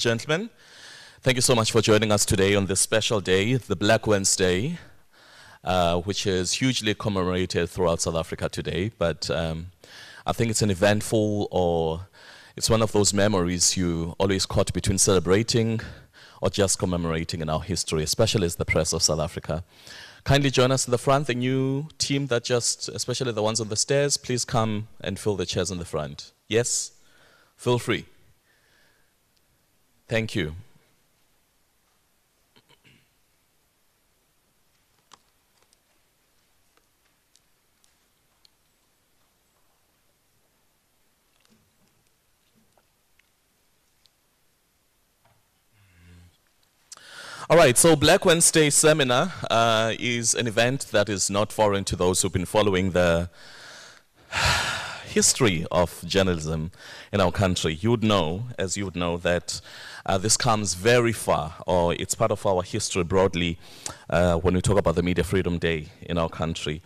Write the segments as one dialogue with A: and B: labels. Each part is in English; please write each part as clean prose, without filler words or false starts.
A: and gentlemen. Thank you so much for joining us today on this special day, the Black Wednesday, which is hugely commemorated throughout South Africa today. But I think it's an eventful, or it's one of those memories you always caught between celebrating or just commemorating in our history, especially as the press of South Africa. Kindly join us in the front, the new team that just, especially the ones on the stairs, please come and fill the chairs in the front. Yes? Feel free. Thank you. All right, so Black Wednesday Seminar is an event that is not foreign to those who've been following the history of journalism in our country. You would know, as you would know, that this comes very far, or it's part of our history broadly when we talk about the Media Freedom Day in our country.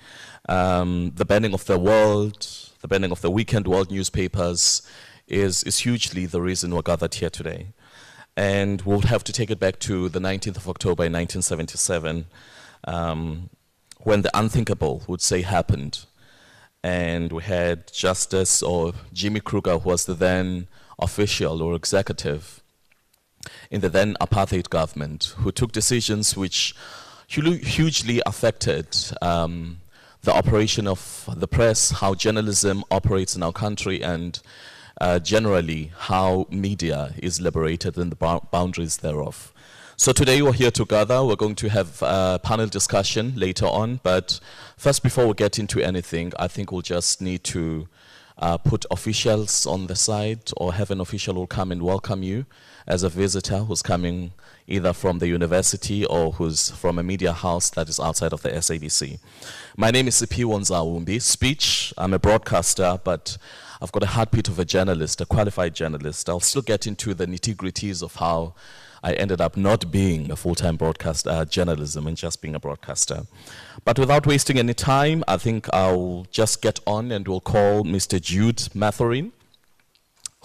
A: The banning of the banning of the weekend world newspapers is hugely the reason we're gathered here today. And we'll have to take it back to the 19th of October in 1977, when the unthinkable would say happened. And we had Justice, or Jimmy Kruger, who was the then official or executive in the then apartheid government, who took decisions which hugely affected the operation of the press, how journalism operates in our country, and generally how media is liberated and the boundaries thereof. So today we're here together. We're going to have a panel discussion later on, but first, before we get into anything, I think we'll just need to put officials on the side, or have an official who will come and welcome you as a visitor who's coming either from the university or who's from a media house that is outside of the SABC. My name is Sipiwo Nzawumbi. Speech, I'm a broadcaster, but I've got a heartbeat of a journalist, a qualified journalist. I'll still get into the nitty-gritties of how I ended up not being a full-time broadcaster, journalism, and just being a broadcaster. But without wasting any time, I think I'll just get on and we'll call Mr. Jude Mathurin,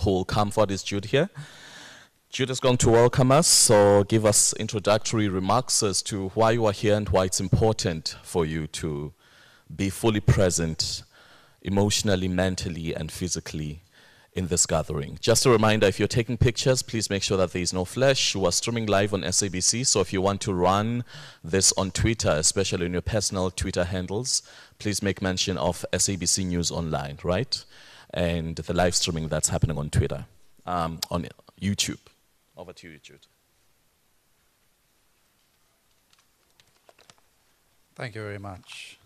A: who will come forward. Is Jude here? Jude is going to welcome us, so give us introductory remarks as to why you are here and why it's important for you to be fully present emotionally, mentally, and physically in this gathering. Just a reminder, if you're taking pictures, please make sure that there is no flash. We are streaming live on SABC, so if you want to run this on Twitter, especially in your personal Twitter handles, please make mention of SABC News Online, right? And the live streaming that's happening on Twitter, on YouTube. Over to you, Jude.
B: Thank you very much.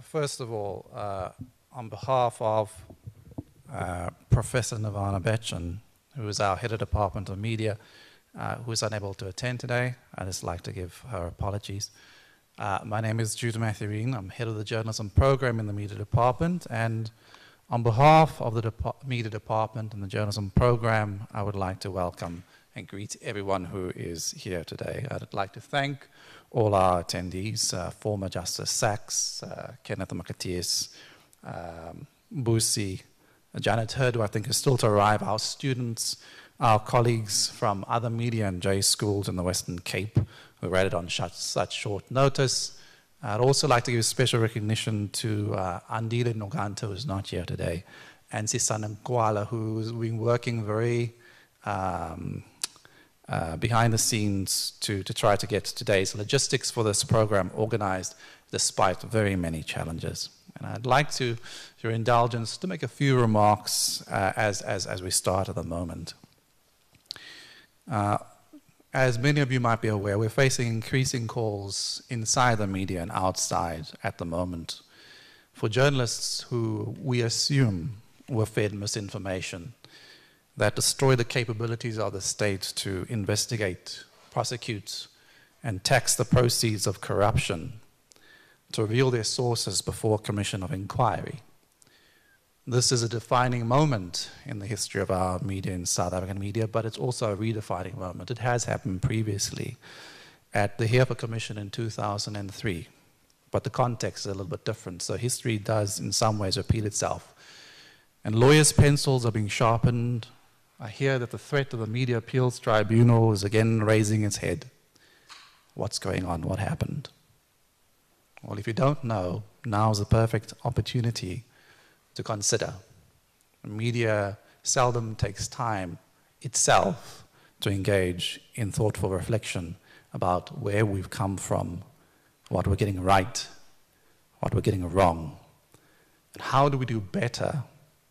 B: First of all, on behalf of Professor Nirvana Bechan, who is our head of Department of Media, who is unable to attend today, I'd just like to give her apologies. My name is Jude Mathurin. I'm head of the journalism program in the media department, and on behalf of the media department and the journalism program, I would like to welcome and greet everyone who is here today. I'd like to thank all our attendees, former Justice Sachs, Kenneth Makatias, Busi, Janet Hurd, who I think is still to arrive, our students, our colleagues from other media and J schools in the Western Cape who read it on such short notice. I'd also like to give special recognition to Andile Noganta, who's not here today, and Sisana Nkwala, who's been working very behind the scenes to try to get today's logistics for this program organized despite very many challenges. And I'd like to, your indulgence, to make a few remarks as we start at the moment. As many of you might be aware, we're facing increasing calls inside the media and outside at the moment for journalists who we assume were fed misinformation that destroy the capabilities of the state to investigate, prosecute, and tax the proceeds of corruption, to reveal their sources before commission of inquiry. This is a defining moment in the history of our media in South African media, but it's also a redefining moment. It has happened previously at the Herpa Commission in 2003, but the context is a little bit different. So history does in some ways repeat itself. And lawyers' pencils are being sharpened, I hear that the threat of the Media Appeals Tribunal is again raising its head. What's going on? What happened? Well, if you don't know, now's the perfect opportunity to consider. Media seldom takes time itself to engage in thoughtful reflection about where we've come from, what we're getting right, what we're getting wrong, and how do we do better,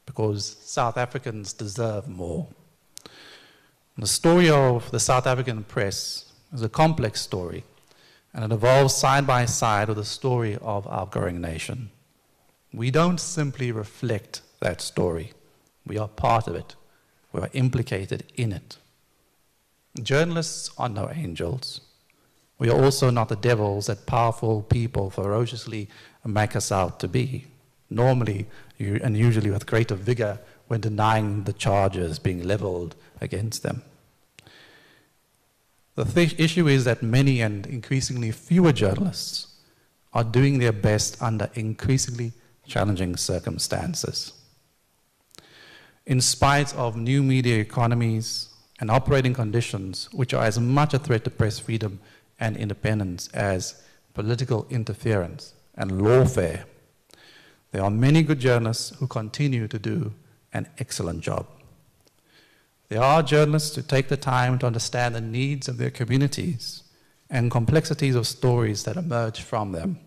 B: because South Africans deserve more. The story of the South African press is a complex story, and it evolves side by side with the story of our growing nation. We don't simply reflect that story. We are part of it. We are implicated in it. Journalists are no angels. We are also not the devils that powerful people ferociously make us out to be, normally and usually with greater vigor when denying the charges being leveled against them. The issue is that many and increasingly fewer journalists are doing their best under increasingly challenging circumstances. In spite of new media economies and operating conditions which are as much a threat to press freedom and independence as political interference and lawfare, there are many good journalists who continue to do an excellent job. There are journalists who take the time to understand the needs of their communities and complexities of stories that emerge from them.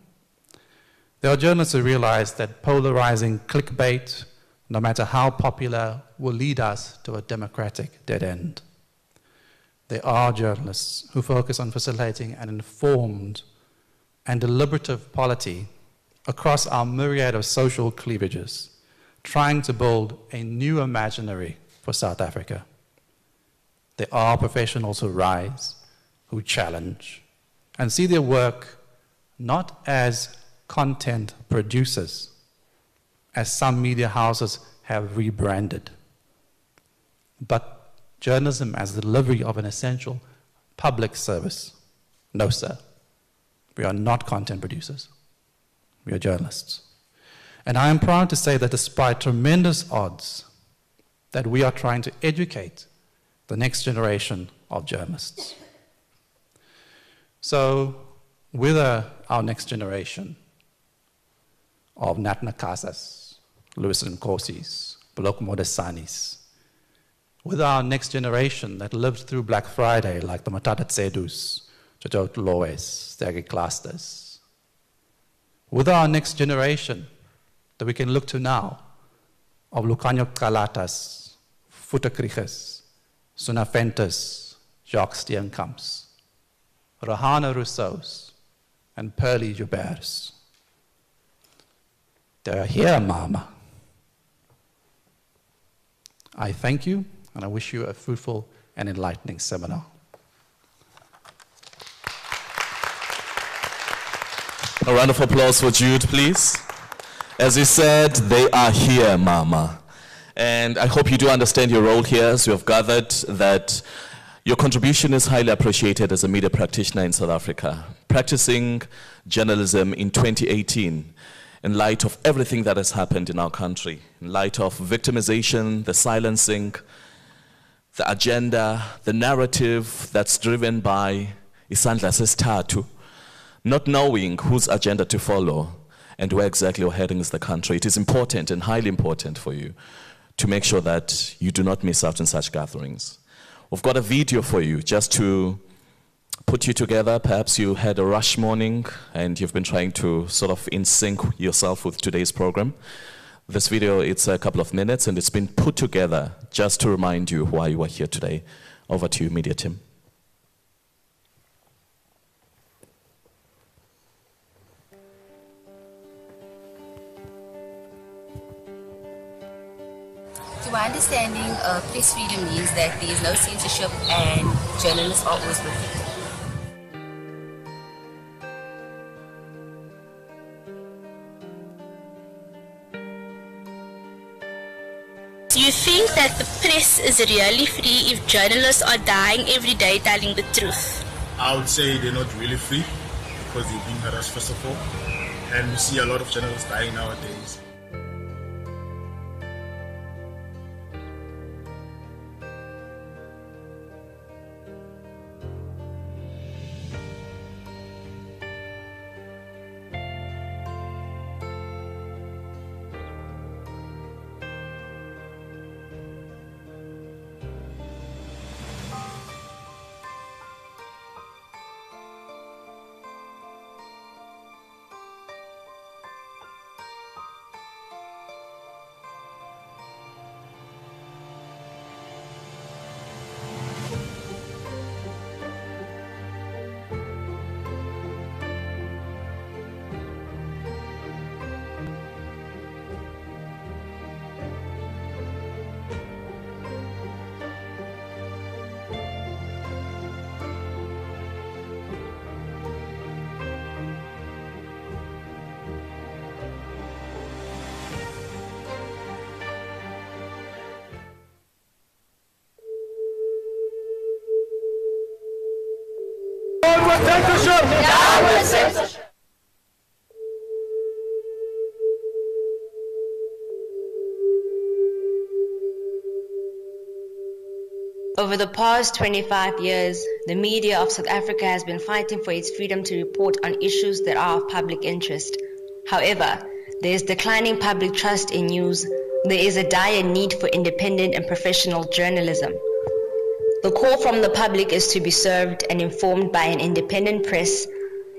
B: There are journalists who realize that polarizing clickbait, no matter how popular, will lead us to a democratic dead end. There are journalists who focus on facilitating an informed and deliberative polity across our myriad of social cleavages, trying to build a new imaginary for South Africa. There are professionals who rise, who challenge, and see their work not as content producers, as some media houses have rebranded, but journalism as the delivery of an essential public service. No, sir. We are not content producers. We are journalists. And I am proud to say that despite tremendous odds, that we are trying to educate the next generation of journalists. So, whether our next generation of Nat Nakasas, Louis Nkosi's, Blok Modesanis, with our next generation that lived through Black Friday, like the Matata Tsedus, Jojo Loes, Stegi Clusters, with our next generation that we can look to now, of Lucanio Kalatas, Futa Kriches, Suna Fentes, Jacques Steenkamps, Rahana Rousseau's, and Pearlie Joubert's. They are here, Mama. I thank you, and I wish you a fruitful and enlightening seminar.
A: A round of applause for Jude, please. As he said, they are here, Mama. And I hope you do understand your role here as you have gathered, that your contribution is highly appreciated as a media practitioner in South Africa, practicing journalism in 2018 in light of everything that has happened in our country, in light of victimization, the silencing, the agenda, the narrative that's driven by Isandla Sesithathu, not knowing whose agenda to follow and where exactly we're heading as the country. It is important and highly important for you to make sure that you do not miss out on such gatherings. We've got a video for you just to put you together. Perhaps you had a rush morning and you've been trying to sort of in sync yourself with today's program. This video, it's a couple of minutes and it's been put together just to remind you why you are here today. Over to you, media team.
C: To my understanding, press freedom means that there is no censorship and journalists are always protected.
D: Do you think that the press is really free if journalists are dying every day telling the truth?
E: I would say they're not really free because they're being harassed first of all, and we see a lot of journalists dying nowadays.
F: Over the past 25 years, the media of South Africa has been fighting for its freedom to report on issues that are of public interest. However, there is declining public trust in news. There is a dire need for independent and professional journalism. The call from the public is to be served and informed by an independent press.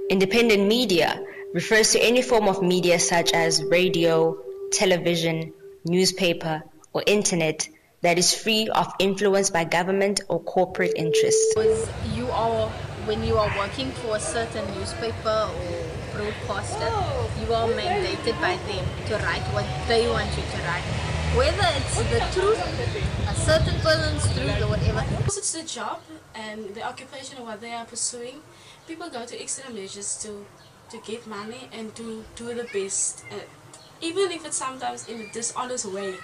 F: Independent media refers to any form of media such as radio, television, newspaper, or internet that is free of influence by government or corporate interests.
G: When you are working for a certain newspaper or broadcaster, you are mandated by them to write what they want you to write. Whether it's the truth, a certain person's truth, or whatever.
H: Because it's the job and the occupation of what they are pursuing, people go to extra measures to get money and to do the best, even if it's sometimes in a dishonest way.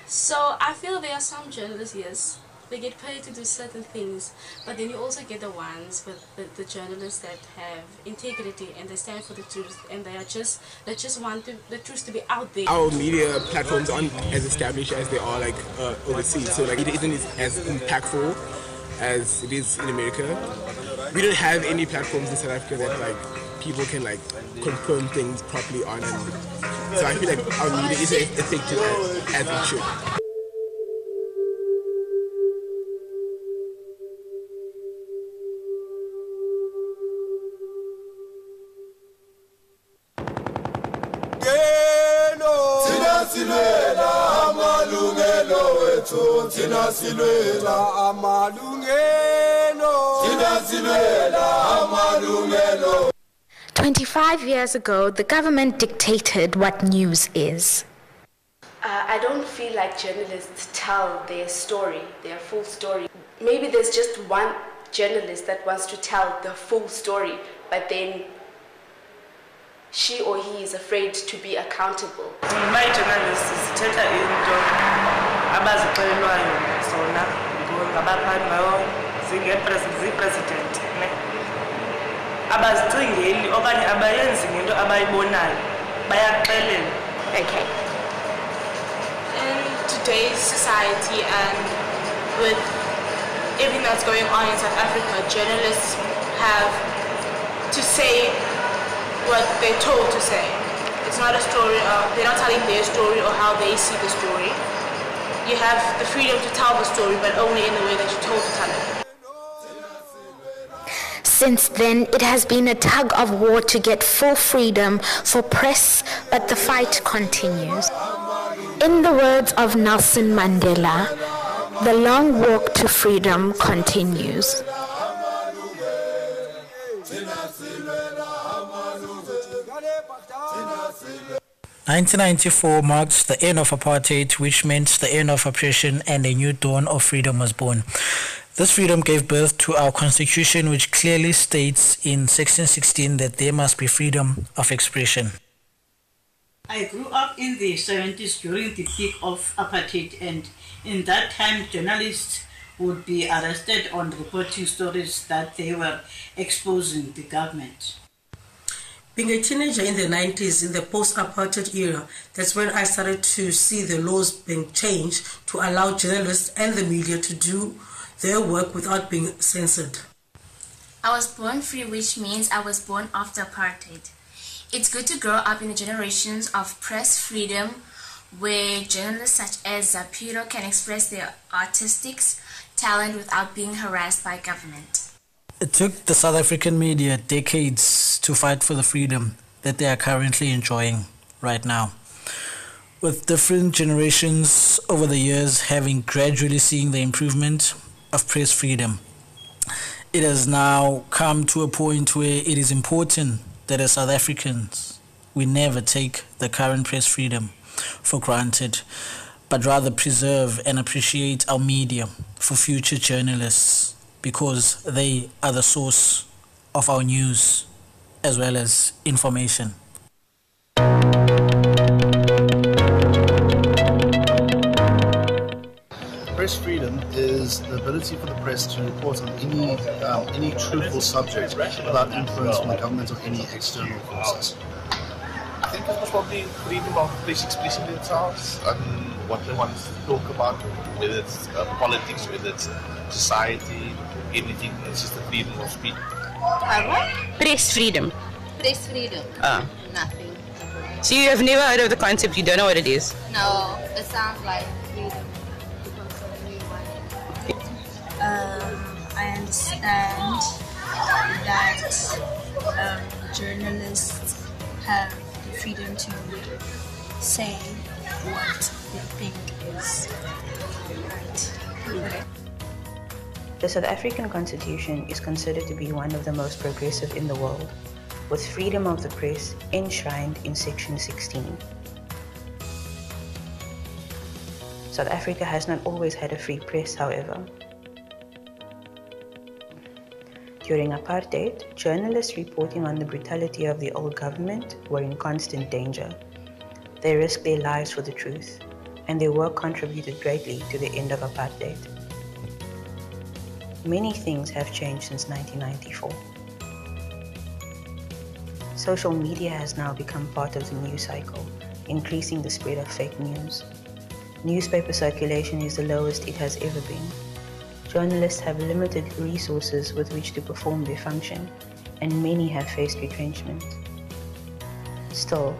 H: So I feel there are some journalists, yes, they get paid to do certain things, but then you also get the ones with the journalists that have integrity and they stand for the truth, and they just want the truth to be out there.
I: Our media platforms aren't as established as they are like overseas, so like it isn't as impactful as it is in America. We don't have any platforms in South Africa that like people can like confirm things properly on, and so I feel like our media isn't as effective as it should.
J: Tina silwela amalungelo.
D: 25 years ago, the government dictated what news is.
K: I don't feel like journalists tell their story, their full story. Maybe there's just one journalist that wants to tell the full story, but then she or he is afraid to be accountable.
L: My journalist is Teta into abazixelelwayo zona ngabaphathi bayo zi-president abazicingeli okanye abayenzi ngento abayibonayo bayaxelela.
K: Okay.
M: In today's society and with everything that's going on in South Africa, journalists have to say what they're told to say. It's not a story they're not telling their story or how they see the story. You have the freedom to tell the story, but only in the way that you're told to tell it.
D: Since then, it has been a tug of war to get full freedom for press, but the fight continues. In the words of Nelson Mandela, the long walk to freedom continues.
N: 1994 marked the end of apartheid, which meant the end of oppression, and a new dawn of freedom was born. This freedom gave birth to our constitution, which clearly states in section 16 that there must be freedom of expression.
O: I grew up in the 70s during the peak of apartheid, and in that time journalists would be arrested on reporting stories that they were exposing the government.
P: Being a teenager in the 90s, in the post-apartheid era, that's when I started to see the laws being changed to allow journalists and the media to do their work without being censored.
C: I was born free, which means I was born after apartheid. It's good to grow up in the generations of press freedom where journalists such as Zapiro can express their artistic talent without being harassed by government.
N: It took the South African media decades to fight for the freedom that they are currently enjoying right now. With different generations over the years having gradually seen the improvement of press freedom, it has now come to a point where it is important that as South Africans, we never take the current press freedom for granted, but rather preserve and appreciate our media for future journalists, because they are the source of our news as well as information.
Q: Press freedom is the ability for the press to report on any truthful subject without influence from the government or any external forces.
R: I think it's probably freedom of press expressing themselves and
Q: what they want to talk about, whether it's politics, whether it's society, anything. It's just the freedom of speech.
R: Press freedom.
G: Press freedom. Nothing.
R: So you have never heard of the concept, you don't know what it is?
G: No, it sounds like freedom.
S: I understand that journalists have the freedom to say what they think is right.
T: The South African Constitution is considered to be one of the most progressive in the world, with freedom of the press enshrined in Section 16. South Africa has not always had a free press, however. During apartheid, journalists reporting on the brutality of the old government were in constant danger. They risked their lives for the truth, and their work contributed greatly to the end of apartheid. Many things have changed since 1994. Social media has now become part of the news cycle, increasing the spread of fake news. Newspaper circulation is the lowest it has ever been. Journalists have limited resources with which to perform their function, and many have faced retrenchment. Still,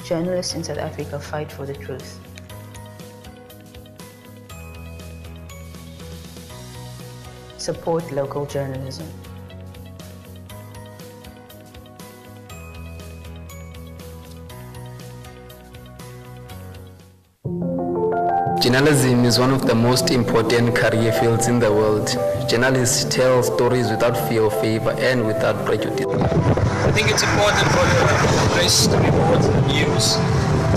T: journalists in South Africa fight for the truth. Support local journalism.
U: Journalism is one of the most important career fields in the world. Journalists tell stories without fear or favor and without prejudice.
V: I think it's important for the press to report news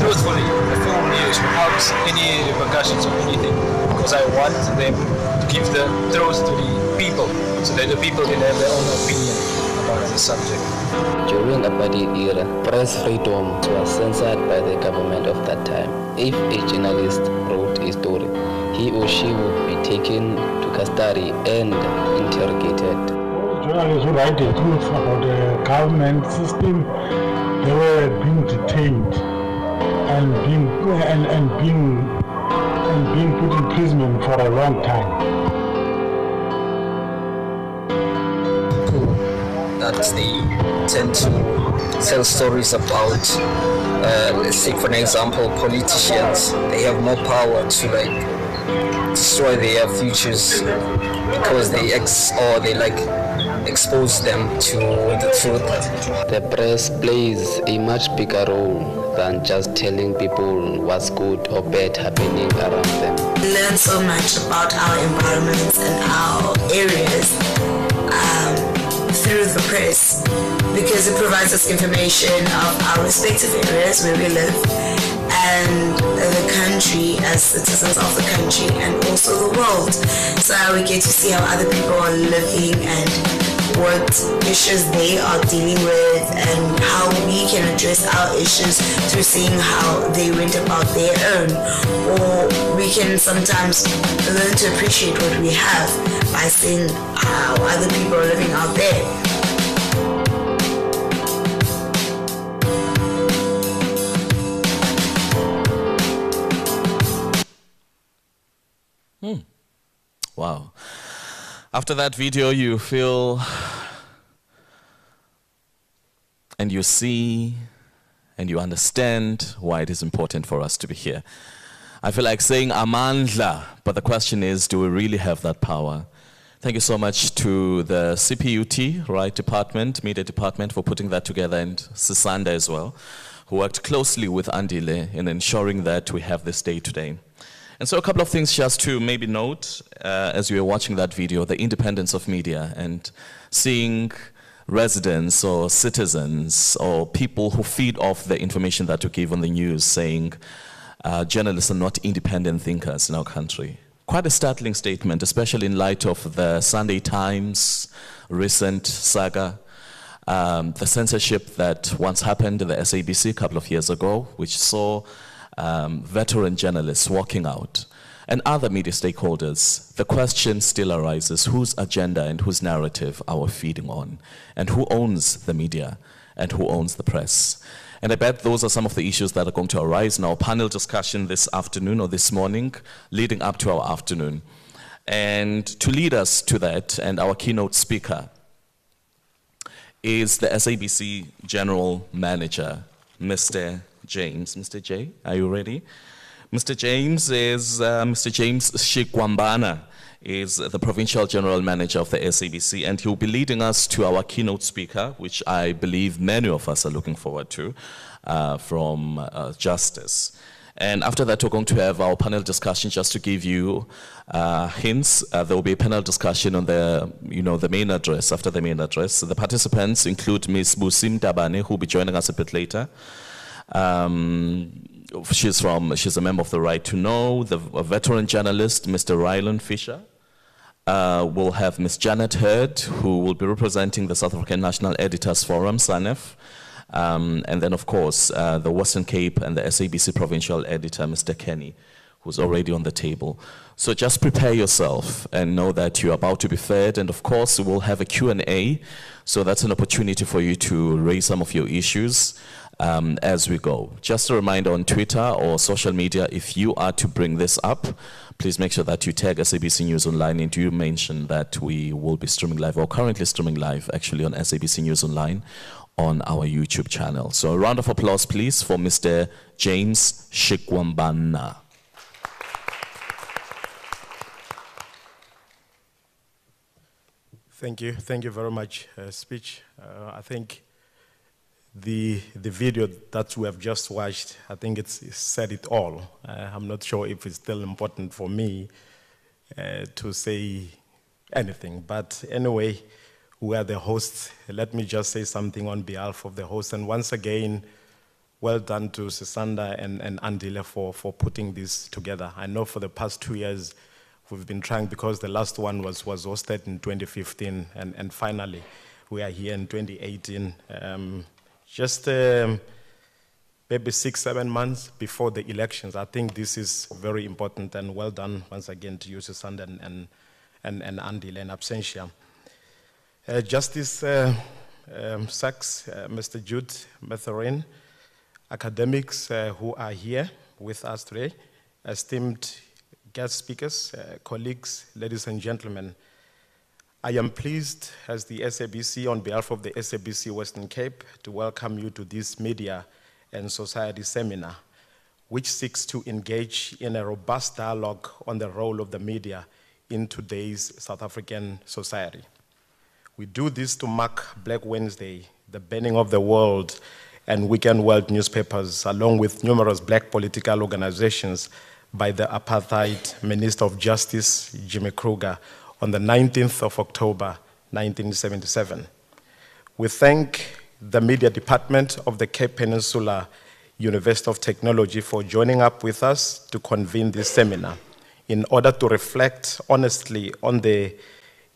V: truthfully, the full news, without any repercussions or anything, because I want them to give the truth to the people, so that the people can have their own opinion about the subject.
U: During the apartheid era, press freedom was censored by the government of that time. If a journalist wrote a story, he or she would be taken to custody and interrogated.
W: Journalists who write the truth about the government system, they were being detained and being put in prison for a long time.
V: That they tend to tell stories about, let's take for an example, politicians. They have more power to destroy their futures because they expose them to the truth.
U: The press plays a much bigger role than just telling people what's good or bad happening around them.
X: We learn so much about our environments and our areas through the press, because it provides us information of our respective areas where we live and the country as citizens of the country, and also the world. So we get to see how other people are living and what issues they are dealing with, and how we can address our issues through seeing how they went about their own. Or we can sometimes learn to appreciate what we have by seeing how other people are living out there.
A: Wow. After that video, you feel and you see and you understand why it is important for us to be here. I feel like saying amandla, but the question is, do we really have that power? Thank you so much to the CPUT, right, department, media department, for putting that together, and Sisanda as well, who worked closely with Andile in ensuring that we have this day today. And so a couple of things just to maybe note as you were watching that video, the independence of media, and seeing residents or citizens or people who feed off the information that you give on the news saying journalists are not independent thinkers in our country. Quite a startling statement, especially in light of the Sunday Times recent saga, the censorship that once happened in the SABC a couple of years ago, which saw veteran journalists walking out, and other media stakeholders. The question still arises, whose agenda and whose narrative are we feeding on, and who owns the media, and who owns the press. And I bet those are some of the issues that are going to arise in our panel discussion this afternoon or this morning, leading up to our afternoon. And to lead us to that, and our keynote speaker is the SABC General Manager, Mr. James. Mr. J, are you ready? Mr. James is, Mr. James Shikwambana is the Provincial General Manager of the SABC, and he'll be leading us to our keynote speaker, which I believe many of us are looking forward to, from Justice. And after that, we're going to have our panel discussion. Just to give you hints, there will be a panel discussion on the, the main address, after the main address. The participants include Ms. Busim Tabane, who will be joining us a bit later. She's a member of the Right to Know, a veteran journalist, Mr. Rylan Fisher. We'll have Ms. Janet Hurd, who will be representing the South African National Editors Forum, SANEF. And then, of course, the Western Cape and the SABC Provincial Editor, Mr. Kenny, who's already on the table. So just prepare yourself and know that you're about to be fed. And of course, we'll have a Q&A. So that's an opportunity for you to raise some of your issues as we go. Just a reminder, on Twitter or social media, if you are to bring this up, please make sure that you tag SABC News Online and do mention that we will be streaming live, or currently streaming live actually, on SABC News Online on our YouTube channel. So a round of applause, please, for Mr. James Shikwambana.
B: Thank you very much, speech. I think the video that we have just watched, I think it's said it all. I'm not sure if it's still important for me to say anything, but anyway, we are the hosts. Let me just say something on behalf of the host. And once again, well done to Sisanda and Andile for putting this together. I know for the past 2 years, we've been trying, because the last one was hosted in 2015, and finally, we are here in 2018. Just maybe 6-7 months before the elections. I think this is very important, and well done once again to you, Sisanda and Andile in absentia. Justice Sachs, Mr. Jude Mathurin, academics who are here with us today, esteemed guest speakers, colleagues, ladies and gentlemen, I am pleased as the SABC, on behalf of the SABC Western Cape, to welcome you to this media and society seminar, which seeks to engage in a robust dialogue on the role of the media in today's South African society. We do this to mark Black Wednesday, the banning of the World and Weekend World newspapers, along with numerous black political organizations, by the apartheid Minister of Justice, Jimmy Kruger, on the 19th of October, 1977. We thank the Media Department of the Cape Peninsula University of Technology for joining up with us to convene this seminar in order to reflect honestly on the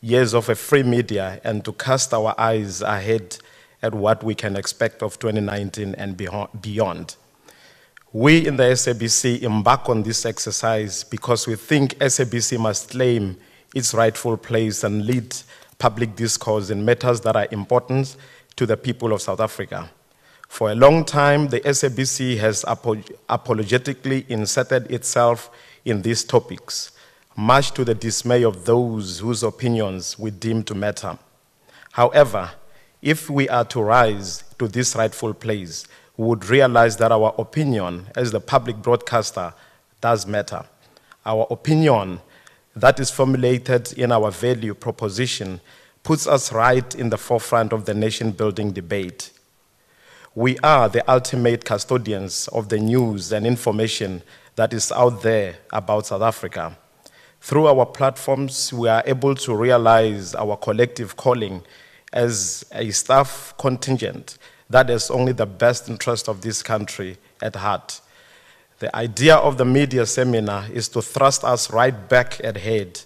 B: years of a free media and to cast our eyes ahead at what we can expect of 2019 and beyond. We in the SABC embark on this exercise because we think SABC must claim its rightful place and lead public discourse in matters that are important to the people of South Africa. For a long time, the SABC has apologetically inserted itself in these topics, much to the dismay of those whose opinions we deem to matter. However, if we are to rise to this rightful place, we would realize that our opinion as the public broadcaster does matter. Our opinion that is formulated in our value proposition puts us right in the forefront of the nation-building debate. We are the ultimate custodians of the news and information that is out there about South Africa. Through our platforms, we are able to realize our collective calling as a staff contingent that has only the best interest of this country at heart. The idea of the media seminar is to thrust us right back at head.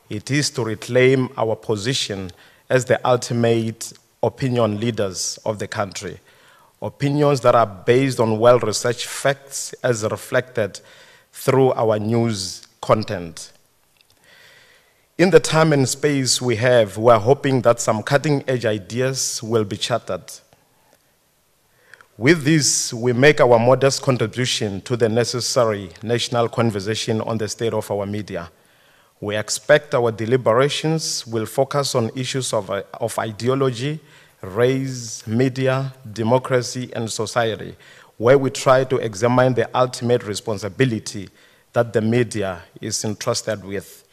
B: It is to reclaim our position as the ultimate opinion leaders of the country. Opinions that are based on well-researched facts as reflected through our news content. In the time and space we have, we are hoping that some cutting-edge ideas will be chartered. With this, we make our modest contribution to the necessary national conversation on the state of our media. We expect our deliberations will focus on issues of ideology, race, media, democracy, and society, where we try to examine the ultimate responsibility that the media is entrusted with,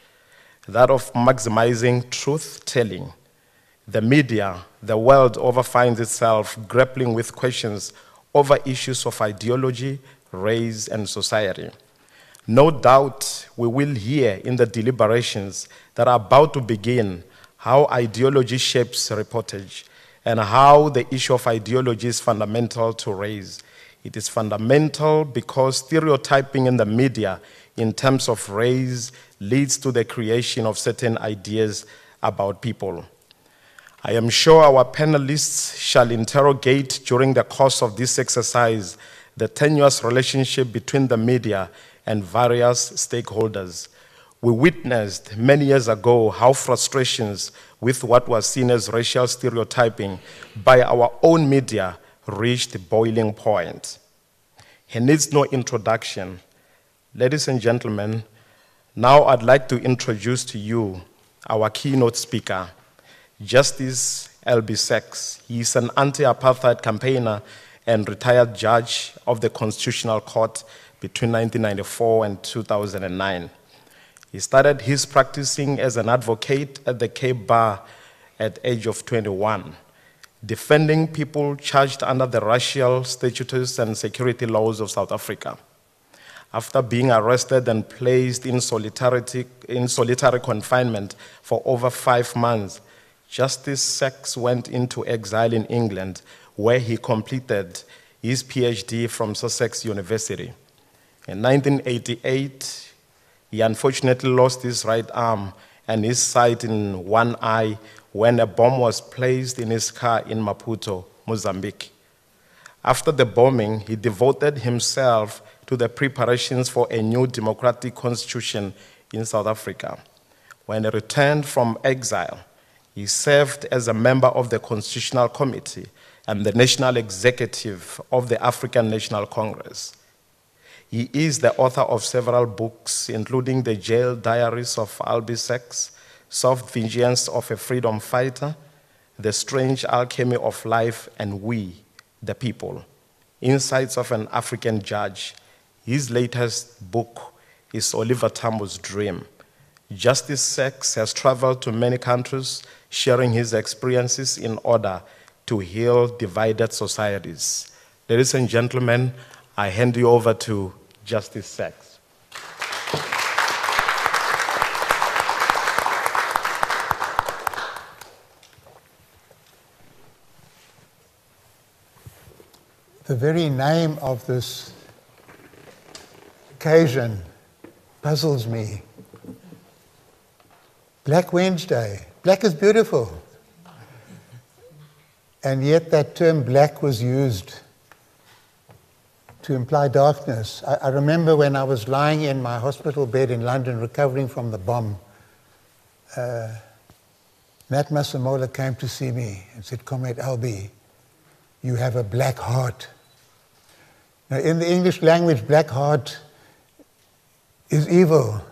B: that of maximizing truth-telling. The media, the world over, finds itself grappling with questions over issues of ideology, race, and society. No doubt we will hear in the deliberations that are about to begin how ideology shapes reportage and how the issue of ideology is fundamental to race. It is fundamental because stereotyping in the media in terms of race leads to the creation of certain ideas about people. I am sure our panelists shall interrogate during the course of this exercise the tenuous relationship between the media and various stakeholders. We witnessed many years ago how frustrations with what was seen as racial stereotyping by our own media reached the boiling point. He needs no introduction. Ladies and gentlemen, now I'd like to introduce to you our keynote speaker, Justice Albie Sachs. He is an anti-apartheid campaigner and retired judge of the Constitutional Court between 1994 and 2009. He started his practicing as an advocate at the Cape Bar at the age of 21, defending people charged under the racial statutes and security laws of South Africa. After being arrested and placed in solitary confinement for over 5 months, Justice Sachs went into exile in England, where he completed his PhD from Sussex University. In 1988, he unfortunately lost his right arm and his sight in one eye when a bomb was placed in his car in Maputo, Mozambique. After the bombing, he devoted himself to the preparations for a new democratic constitution in South Africa. When he returned from exile, he served as a member of the Constitutional Committee and the National Executive of the African National Congress. He is the author of several books, including The Jail Diaries of Albie Sachs, Soft Vengeance of a Freedom Fighter, The Strange Alchemy of Life, and We, the People, Insights of an African Judge. His latest book is Oliver Tambo's Dream. Justice Sachs has traveled to many countries, sharing his experiences in order to heal divided societies. Ladies and gentlemen, I hand you over to Justice Sachs.
E: The very name of this occasion puzzles me. Black Wednesday. Black is beautiful. And yet that term black was used to imply darkness. I remember when I was lying in my hospital bed in London recovering from the bomb, Nat Masemola came to see me and said, "Comrade Albie, you have a black heart." Now in the English language, black heart is evil.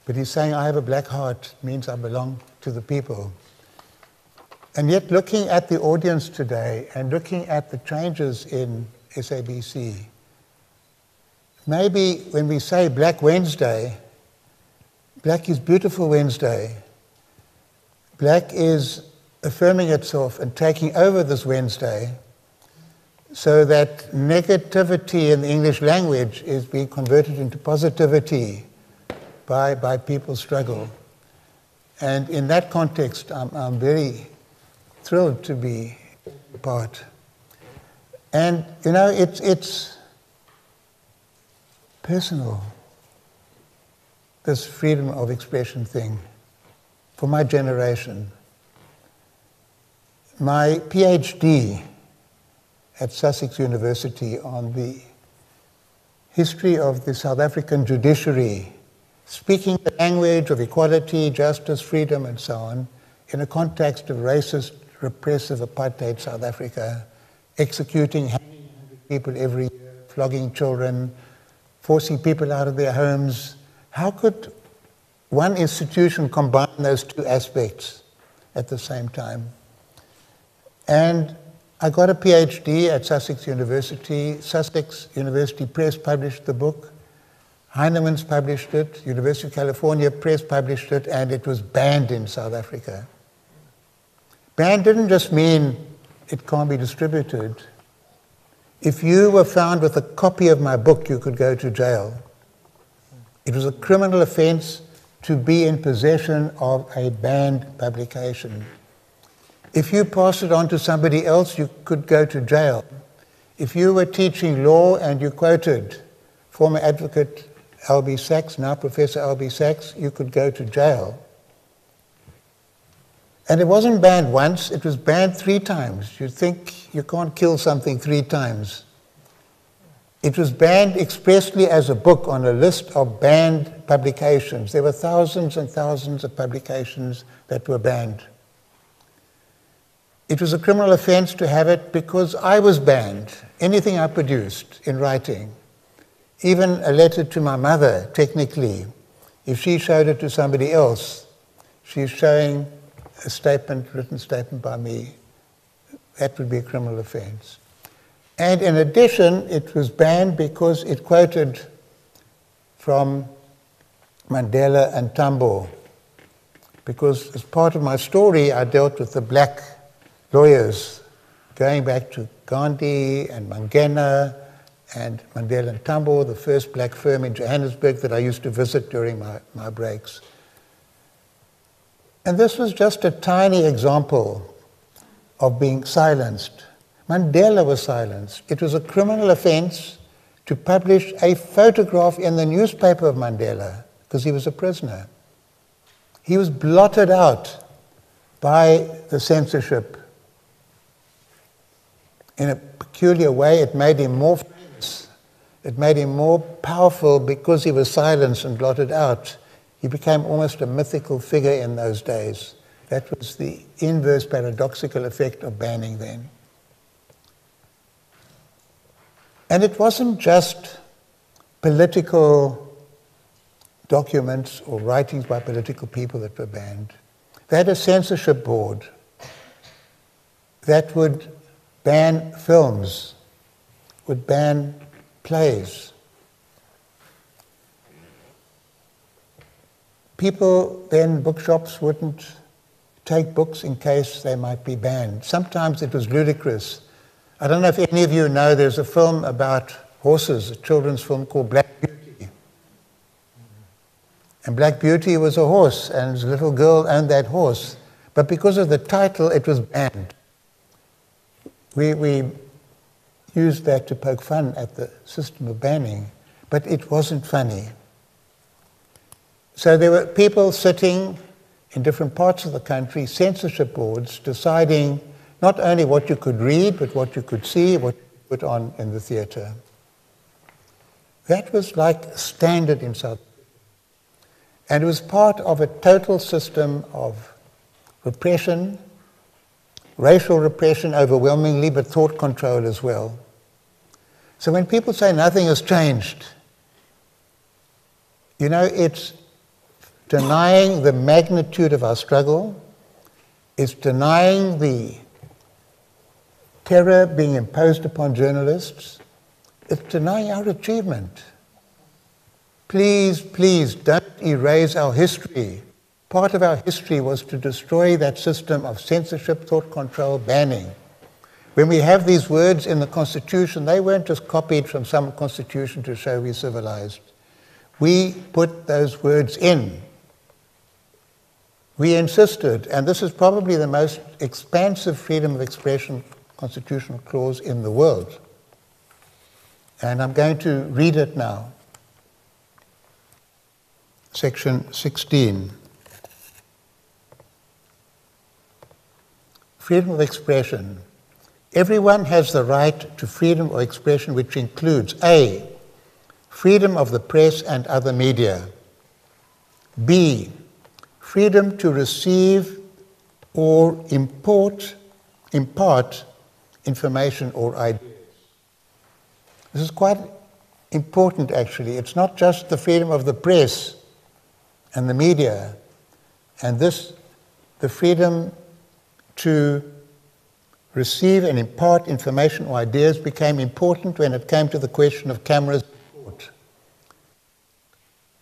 E: But he's saying, I have a black heart, means I belong to the people. And yet looking at the audience today and looking at the changes in SABC, maybe when we say Black Wednesday, black is beautiful Wednesday. Black is affirming itself and taking over this Wednesday so that negativity in the English language is being converted into positivity by people's struggle. And in that context, I'm very thrilled to be part. And, you know, it's personal, this freedom of expression thing, for my generation. My PhD at Sussex University on the history of the South African judiciary, speaking the language of equality, justice, freedom, and so on, in a context of racist, repressive apartheid South Africa, executing, hanging people every year, flogging children, forcing people out of their homes. How could one institution combine those two aspects at the same time? And I got a PhD at Sussex University. Sussex University Press published the book. Heinemann's published it. University of California Press published it, and it was banned in South Africa. Banned didn't just mean it can't be distributed. If you were found with a copy of my book, you could go to jail. It was a criminal offense to be in possession of a banned publication. If you passed it on to somebody else, you could go to jail. If you were teaching law and you quoted former advocate Albie Sachs, now Professor Albie Sachs, you could go to jail. And it wasn't banned once, it was banned 3 times. You think you can't kill something 3 times. It was banned expressly as a book on a list of banned publications. There were thousands and thousands of publications that were banned. It was a criminal offense to have it because I was banned. Anything I produced in writing, even a letter to my mother, technically, if she showed it to somebody else, she's showing a statement, written statement by me, that would be a criminal offense. And in addition, it was banned because it quoted from Mandela and Tambo. Because as part of my story, I dealt with the black lawyers going back to Gandhi and Mangena and Mandela and Tambo, the first black firm in Johannesburg that I used to visit during my breaks. And this was just a tiny example of being silenced. Mandela was silenced. It was a criminal offense to publish a photograph in the newspaper of Mandela because he was a prisoner. He was blotted out by the censorship. In a peculiar way, it made him more famous. It made him more powerful because he was silenced and blotted out. He became almost a mythical figure in those days. That was the inverse paradoxical effect of banning then. And it wasn't just political documents or writings by political people that were banned. They had a censorship board that would ban films, would ban plays. People then, bookshops wouldn't take books in case they might be banned. Sometimes it was ludicrous. I don't know if any of you know, there's a film about horses, a children's film called Black Beauty. And Black Beauty was a horse, and a little girl owned that horse. But because of the title, it was banned. We used that to poke fun at the system of banning, but it wasn't funny. So there were people sitting in different parts of the country, censorship boards, deciding not only what you could read, but what you could see, what you could put on in the theatre. That was like standard in South Africa. And it was part of a total system of repression, racial repression overwhelmingly, but thought control as well. So when people say nothing has changed, you know, it's denying the magnitude of our struggle, it's denying the terror being imposed upon journalists, it's denying our achievement. Please, please don't erase our history. Part of our history was to destroy that system of censorship, thought control, banning. When we have these words in the Constitution, they weren't just copied from some constitution to show we're civilized. We put those words in. We insisted, and this is probably the most expansive freedom of expression constitutional clause in the world. And I'm going to read it now. Section 16. Freedom of expression. Everyone has the right to freedom of expression, which includes A, freedom of the press and other media. B, freedom to receive or impart information or ideas. This is quite important, actually. It's not just the freedom of the press and the media, and the freedom to receive and impart information or ideas became important when it came to the question of cameras in court.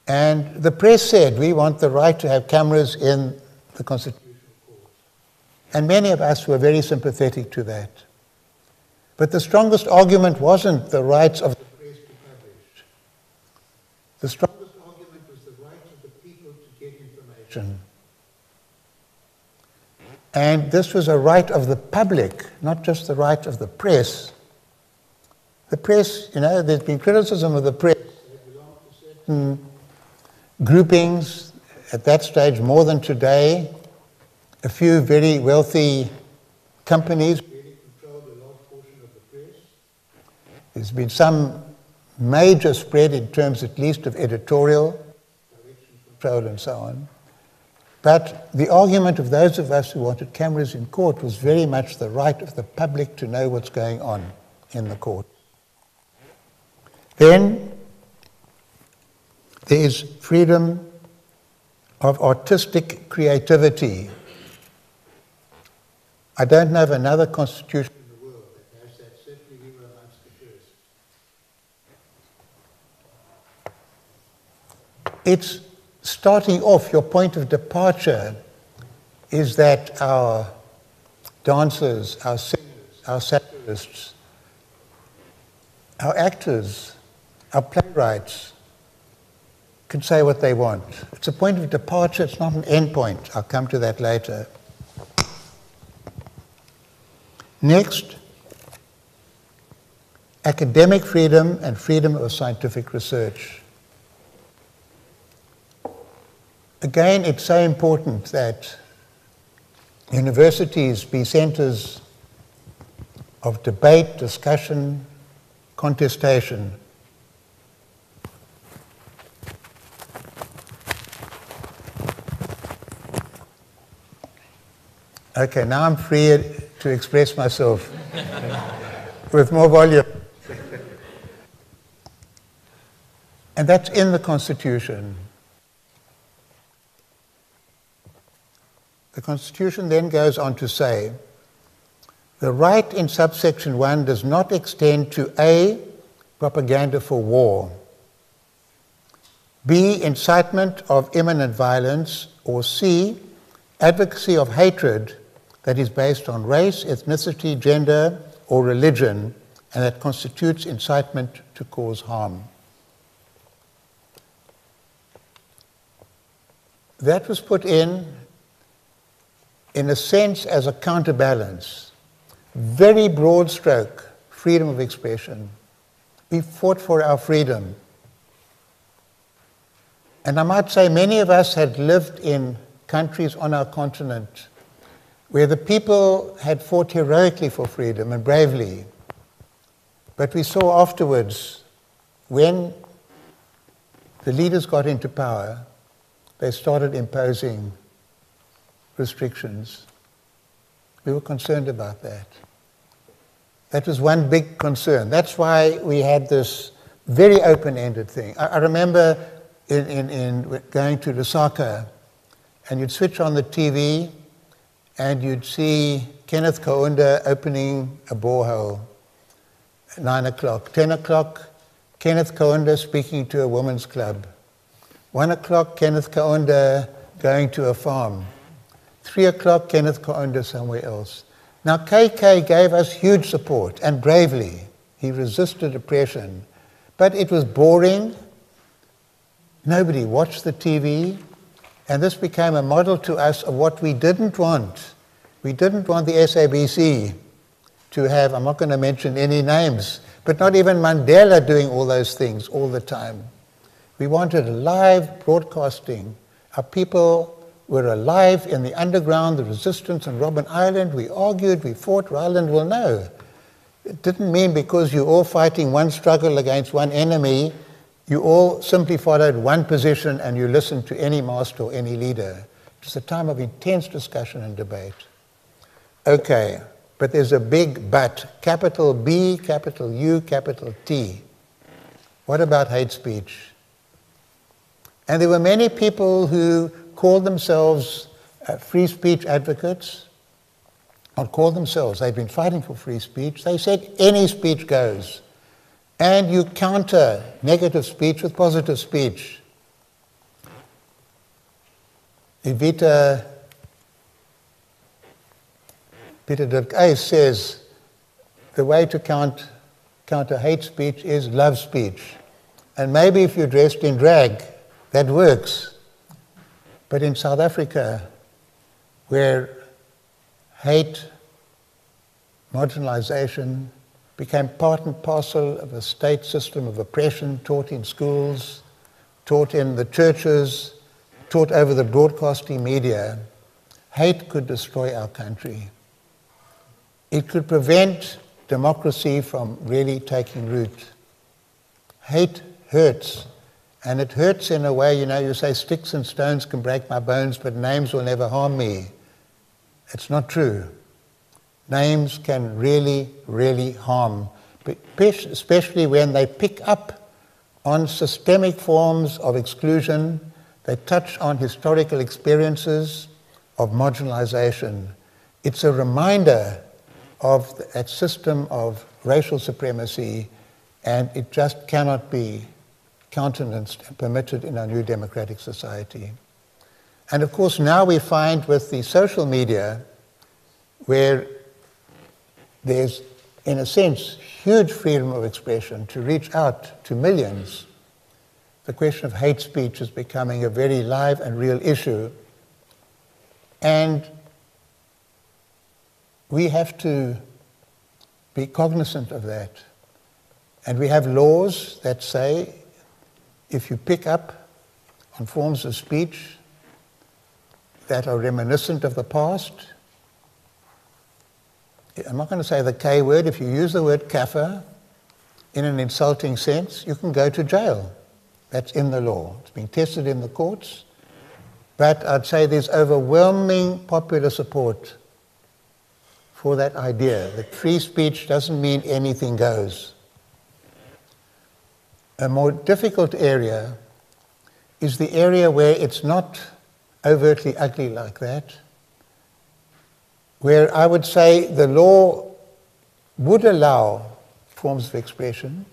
E: And the press said, we want the right to have cameras in the Constitutional Court. And many of us were very sympathetic to that. But the strongest argument wasn't the rights of the press to publish. The strongest argument was the right of the people to get information. And this was a right of the public, not just the right of the press. The press, there's been criticism of the press. They belong to certain groupings at that stage more than today. A few very wealthy companies really controlled a large portion of the press. There's been some major spread in terms at least of editorial, direction control and so on. But the argument of those of us who wanted cameras in court was very much the right of the public to know what's going on in the court. Then there is freedom of artistic creativity. I don't know of another constitution in the world that has that. Certainly we were amongst the first. It's starting off, your point of departure is that our dancers, our singers, our satirists, our actors, our playwrights can say what they want. It's a point of departure, it's not an end point. I'll come to that later. Next, academic freedom and freedom of scientific research. Again, it's so important that universities be centers of debate, discussion, contestation. Okay, now I'm free to express myself with more volume. And that's in the Constitution. The Constitution then goes on to say, the right in subsection 1 does not extend to A, propaganda for war, B, incitement of imminent violence, or C, advocacy of hatred that is based on race, ethnicity, gender, or religion, and that constitutes incitement to cause harm. That was put in a sense as a counterbalance. Very broad stroke, freedom of expression. We fought for our freedom. And I might say many of us had lived in countries on our continent where the people had fought heroically for freedom and bravely. But we saw afterwards, when the leaders got into power, they started imposing restrictions. We were concerned about that. That was one big concern. That's why we had this very open-ended thing. I remember in going to Lusaka, and you'd switch on the TV, and you'd see Kenneth Kaunda opening a borehole at 9 o'clock. 10 o'clock, Kenneth Kaunda speaking to a women's club. 1 o'clock, Kenneth Kaunda going to a farm. 3 o'clock, Kenneth Kaunda somewhere else. Now, KK gave us huge support, and bravely. He resisted oppression. But it was boring. Nobody watched the TV. And this became a model to us of what we didn't want. We didn't want the SABC to have, I'm not going to mention any names, but not even Mandela doing all those things all the time. We wanted live broadcasting. Our people were alive in the underground, the resistance on Robben Island. We argued, we fought. Ryland will know. It didn't mean because you're all fighting one struggle against one enemy, you all simply followed one position and you listened to any master or any leader. It was a time of intense discussion and debate. Okay, But there's a big but, capital B, capital U, capital T. What about hate speech? And there were many people who called themselves free speech advocates, not called themselves, they've been fighting for free speech. They said any speech goes. And you counter negative speech with positive speech. Peter Dirk Uys says the way to counter hate speech is love speech. And maybe if you're dressed in drag, that works. But in South Africa, where hate, marginalization became part and parcel of a state system of oppression taught in schools, taught in the churches, taught over the broadcasting media, hate could destroy our country. It could prevent democracy from really taking root. Hate hurts. And it hurts in a way, you say sticks and stones can break my bones, but names will never harm me. It's not true. Names can really, really harm, especially when they pick up on systemic forms of exclusion. They touch on historical experiences of marginalization. It's a reminder of that system of racial supremacy, and it just cannot be countenanced and permitted in our new democratic society. And of course now we find with the social media, where there's, in a sense, huge freedom of expression to reach out to millions, the question of hate speech is becoming a very live and real issue. And we have to be cognizant of that. And we have laws that say if you pick up on forms of speech that are reminiscent of the past, I'm not going to say the K word, if you use the word kafir in an insulting sense, you can go to jail. That's in the law. It's been tested in the courts. But I'd say there's overwhelming popular support for that idea that free speech doesn't mean anything goes. A more difficult area is the area where it's not overtly ugly like that, where I would say the law would allow forms of expression,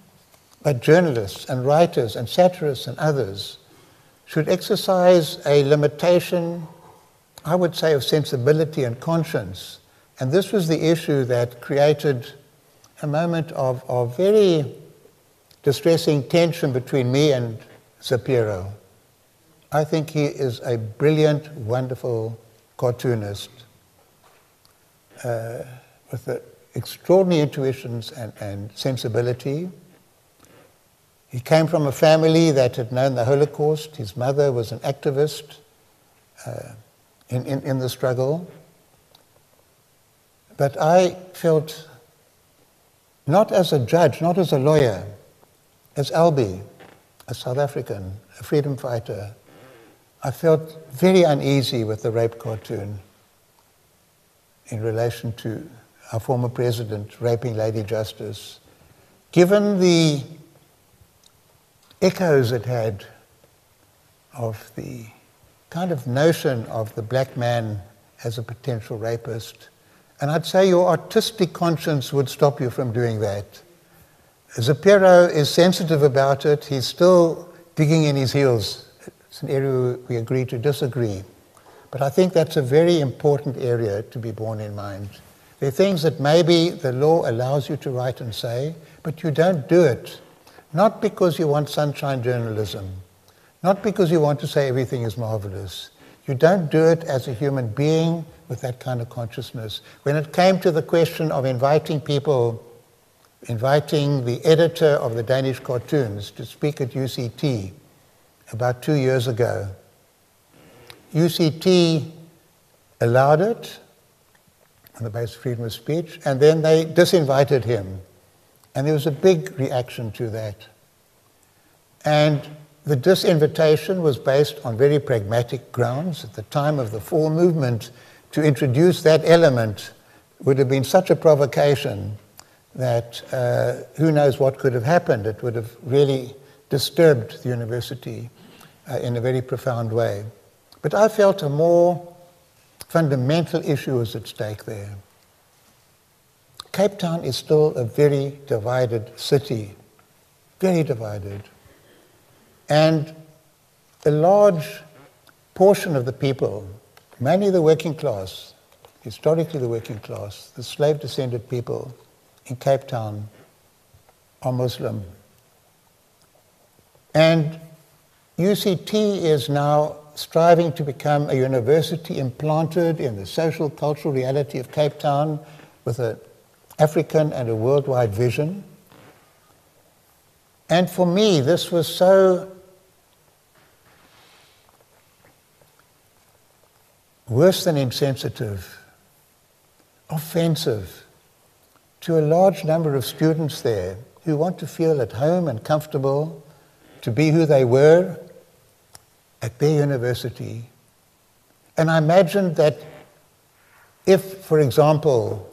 E: but journalists and writers and satirists and others should exercise a limitation, I would say, of sensibility and conscience. And this was the issue that created a moment of very distressing tension between me and Zapiro. I think he is a brilliant, wonderful cartoonist with extraordinary intuitions and sensibility. He came from a family that had known the Holocaust. His mother was an activist in the struggle. But I felt, not as a judge, not as a lawyer, as Albie, a South African, a freedom fighter, I felt very uneasy with the rape cartoon in relation to our former president raping Lady Justice, given the echoes it had of the kind of notion of the black man as a potential rapist. And I'd say your artistic conscience would stop you from doing that. Zapiro is sensitive about it. He's still digging in his heels. It's an area we agree to disagree. But I think that's a very important area to be borne in mind. There are things that maybe the law allows you to write and say, but you don't do it. Not because you want sunshine journalism. Not because you want to say everything is marvelous. You don't do it as a human being with that kind of consciousness. When it came to the question of inviting people, inviting the editor of the Danish cartoons to speak at UCT about 2 years ago, UCT allowed it on the basis of freedom of speech, and then they disinvited him. And there was a big reaction to that. And the disinvitation was based on very pragmatic grounds. At the time of the fall movement, to introduce that element would have been such a provocation that who knows what could have happened. It would have really disturbed the university in a very profound way. But I felt a more fundamental issue was at stake there. Cape Town is still a very divided city, very divided. And a large portion of the people, mainly the working class, historically the working class, the slave-descended people in Cape Town are Muslim. And UCT is now striving to become a university implanted in the social, cultural reality of Cape Town with an African and a worldwide vision. And for me, this was so worse than insensitive, offensive to a large number of students there who want to feel at home and comfortable to be who they were at their university. And I imagined that if, for example,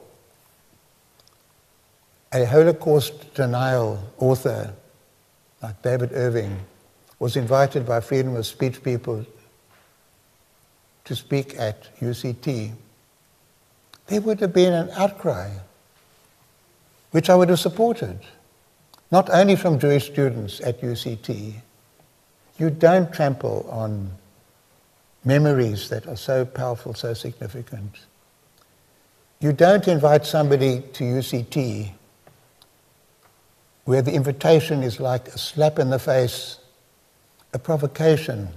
E: a Holocaust denial author like David Irving was invited by freedom of speech people to speak at UCT, there would have been an outcry, which I would have supported, not only from Jewish students at UCT. You don't trample on memories that are so powerful, so significant. You don't invite somebody to UCT where the invitation is like a slap in the face, a provocation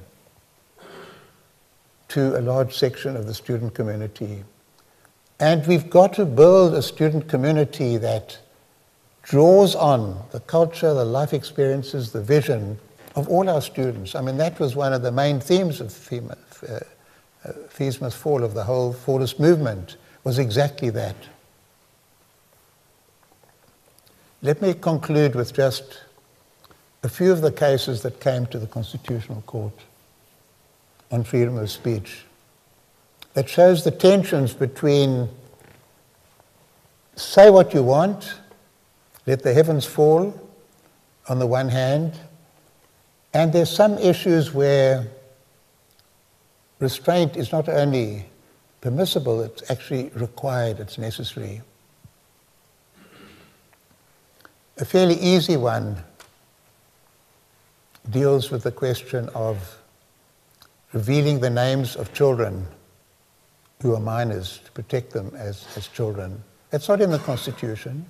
E: to a large section of the student community. And we've got to build a student community that draws on the culture, the life experiences, the vision of all our students. I mean, that was one of the main themes of Fees Must Fall, of the whole Fallist movement, was exactly that. Let me conclude with just a few of the cases that came to the Constitutional Court on freedom of speech that shows the tensions between say what you want, let the heavens fall on the one hand, and there's some issues where restraint is not only permissible, it's actually required, it's necessary. A fairly easy one deals with the question of revealing the names of children who are minors to protect them as children. It's not in the Constitution,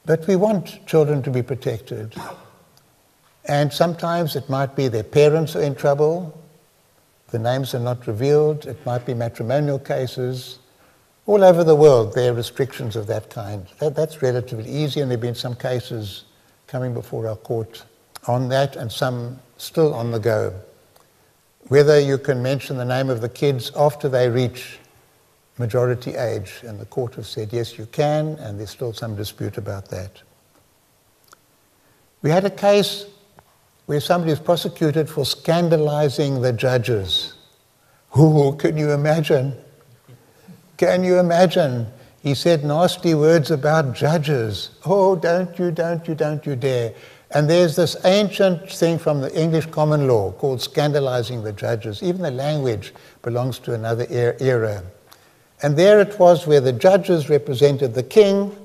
E: but we want children to be protected. And sometimes it might be their parents are in trouble, the names are not revealed, it might be matrimonial cases. All over the world there are restrictions of that kind. That's relatively easy, and there have been some cases coming before our court on that, and some still on the go. Whether you can mention the name of the kids after they reach majority age, and the court has said yes you can, and there's still some dispute about that. We had a case where somebody was prosecuted for scandalizing the judges. Oh, can you imagine? Can you imagine? He said nasty words about judges. Oh, don't you dare. And there's this ancient thing from the English common law called scandalizing the judges. Even the language belongs to another era. And there it was where the judges represented the king,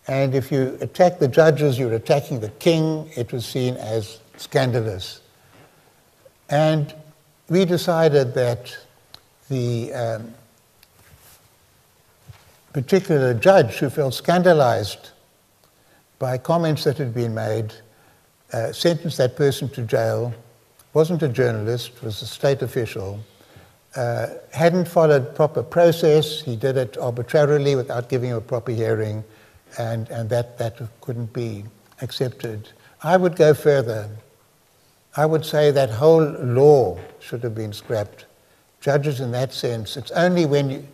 E: and if you attack the judges, you're attacking the king. It was seen as scandalous. And we decided that the particular judge who felt scandalized by comments that had been made, sentenced that person to jail, wasn't a journalist, was a state official, hadn't followed proper process, he did it arbitrarily without giving him a proper hearing, and that couldn't be accepted. I would go further. I would say that whole law should have been scrapped. Judges in that sense, it's only when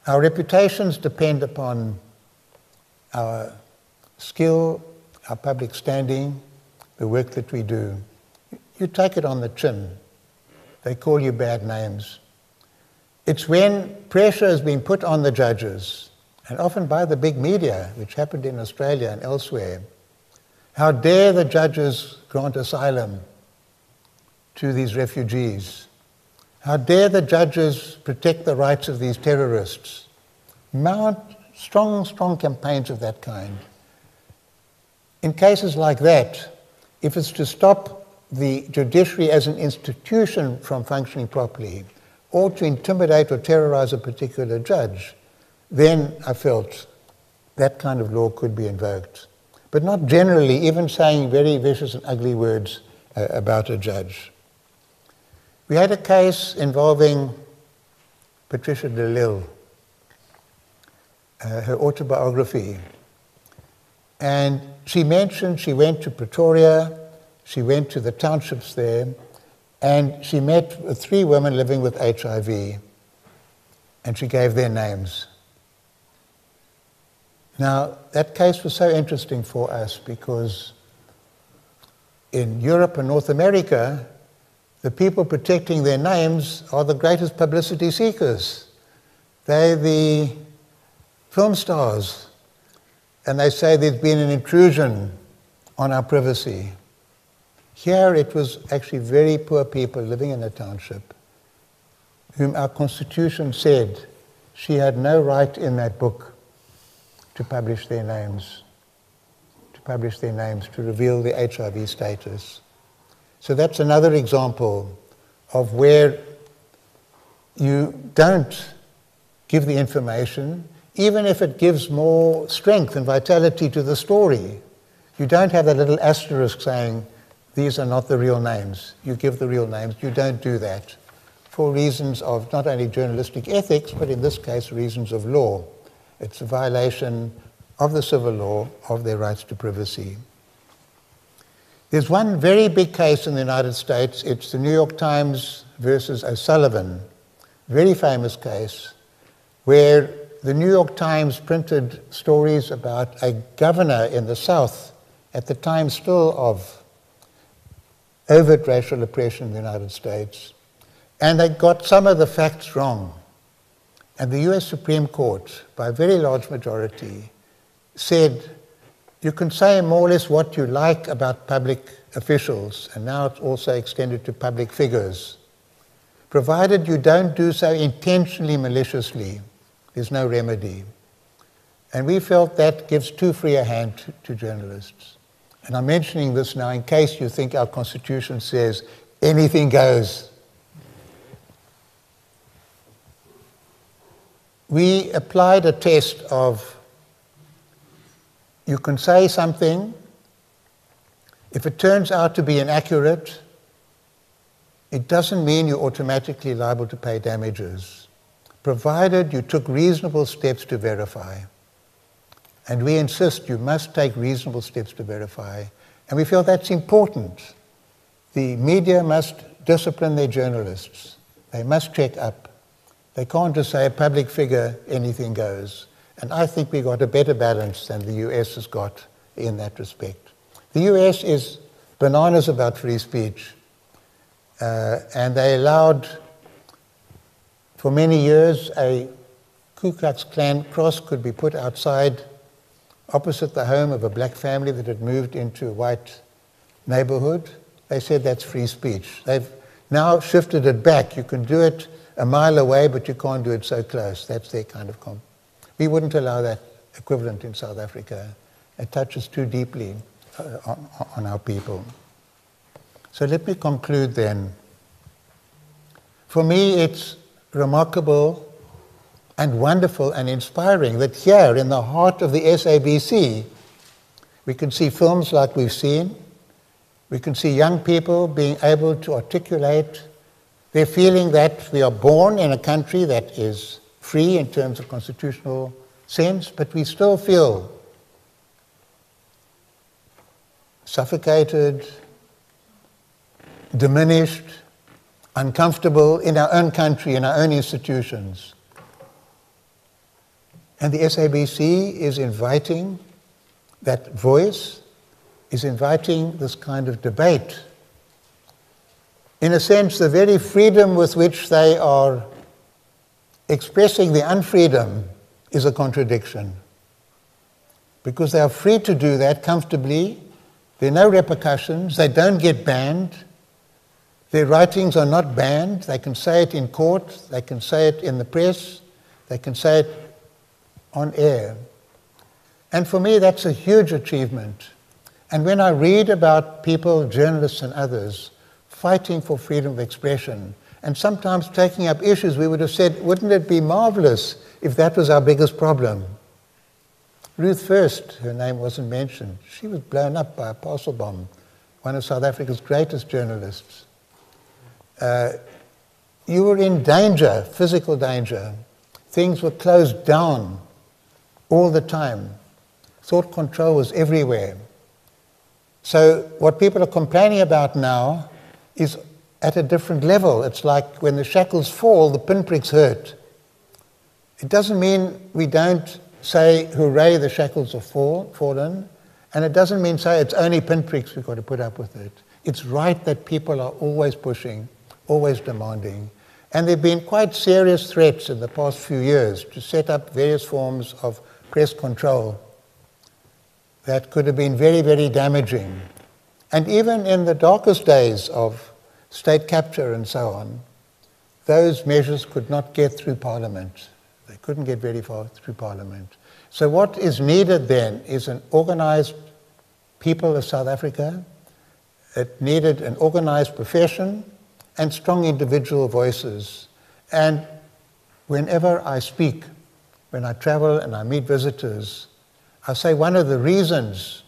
E: our reputations depend upon our skill, our public standing, the work that we do. You take it on the chin. They call you bad names. It's when pressure has been put on the judges, and often by the big media, which happened in Australia and elsewhere. How dare the judges grant asylum to these refugees? How dare the judges protect the rights of these terrorists? Mount strong campaigns of that kind. In cases like that, if it's to stop the judiciary as an institution from functioning properly, or to intimidate or terrorize a particular judge, then I felt that kind of law could be invoked. But not generally, even saying very vicious and ugly words about a judge. We had a case involving Patricia de Lille, her autobiography. And she mentioned she went to Pretoria, she went to the townships there, and she met 3 women living with HIV, and she gave their names. Now, that case was so interesting for us because in Europe and North America, the people protecting their names are the greatest publicity seekers. They're the film stars, and they say there's been an intrusion on our privacy. Here it was actually very poor people living in a township whom our Constitution said she had no right in that book to publish their names, to reveal their HIV status. So that's another example of where you don't give the information, even if it gives more strength and vitality to the story. You don't have that little asterisk saying, these are not the real names. You give the real names. You don't do that for reasons of not only journalistic ethics, but in this case, reasons of law. It's a violation of the civil law of their rights to privacy. There's one very big case in the United States. It's the New York Times versus O'Sullivan, very famous case, where the New York Times printed stories about a governor in the South, at the time still of overt racial oppression in the United States, and they got some of the facts wrong. And the US Supreme Court, by a very large majority, said, you can say more or less what you like about public officials, and now it's also extended to public figures, provided you don't do so intentionally, maliciously. There's no remedy. And we felt that gives too free a hand to journalists. And I'm mentioning this now in case you think our Constitution says anything goes. We applied a test of you can say something, if it turns out to be inaccurate, it doesn't mean you're automatically liable to pay damages, provided you took reasonable steps to verify. And we insist you must take reasonable steps to verify. And we feel that's important. The media must discipline their journalists. They must check up. They can't just say a public figure, anything goes. And I think we got a better balance than the US has got in that respect. The US is bananas about free speech. And they allowed, for many years, a Ku Klux Klan cross could be put outside opposite the home of a black family that had moved into a white neighborhood. They said that's free speech. They've now shifted it back. You can do it a mile away, but you can't do it so close. That's their kind of We wouldn't allow that equivalent in South Africa. It touches too deeply on our people. So let me conclude then. For me, it's remarkable and wonderful and inspiring that here in the heart of the SABC, we can see films like we've seen. We can see young people being able to articulate their feeling that we are born in a country that is free in terms of constitutional sense, but we still feel suffocated, diminished, uncomfortable in our own country, in our own institutions. And the SABC is inviting that voice, is inviting this kind of debate. In a sense, the very freedom with which they are expressing the unfreedom is a contradiction. Because they are free to do that comfortably, there are no repercussions, they don't get banned, their writings are not banned, they can say it in court, they can say it in the press, they can say it on air. And for me, that's a huge achievement. And when I read about people, journalists and others, fighting for freedom of expression, and sometimes taking up issues, we would have said, wouldn't it be marvelous if that was our biggest problem? Ruth First, her name wasn't mentioned. She was blown up by a parcel bomb, one of South Africa's greatest journalists. You were in danger, physical danger. Things were closed down all the time. Thought control was everywhere. So what people are complaining about now is at a different level. It's like when the shackles fall, the pinpricks hurt. It doesn't mean we don't say, hooray, the shackles have fallen. And it doesn't mean say it's only pinpricks, we've got to put up with it. It's right that people are always pushing, always demanding. And there have been quite serious threats in the past few years to set up various forms of press control that could have been very, very damaging. And even in the darkest days of state capture and so on, those measures could not get through Parliament. They couldn't get very far through Parliament. So what is needed then is an organized people of South Africa. It needed an organized profession and strong individual voices. And whenever I speak, when I travel and I meet visitors, I say one of the reasons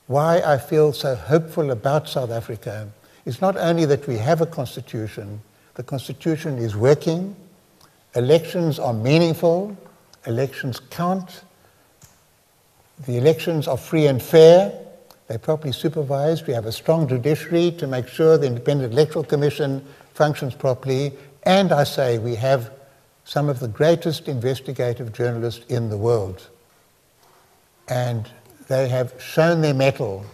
E: why I feel so hopeful about South Africa is not only that we have a constitution, the constitution is working, elections are meaningful, elections count, the elections are free and fair, they're properly supervised, we have a strong judiciary to make sure the Independent Electoral Commission functions properly, and I say we have some of the greatest investigative journalists in the world. And they have shown their mettle.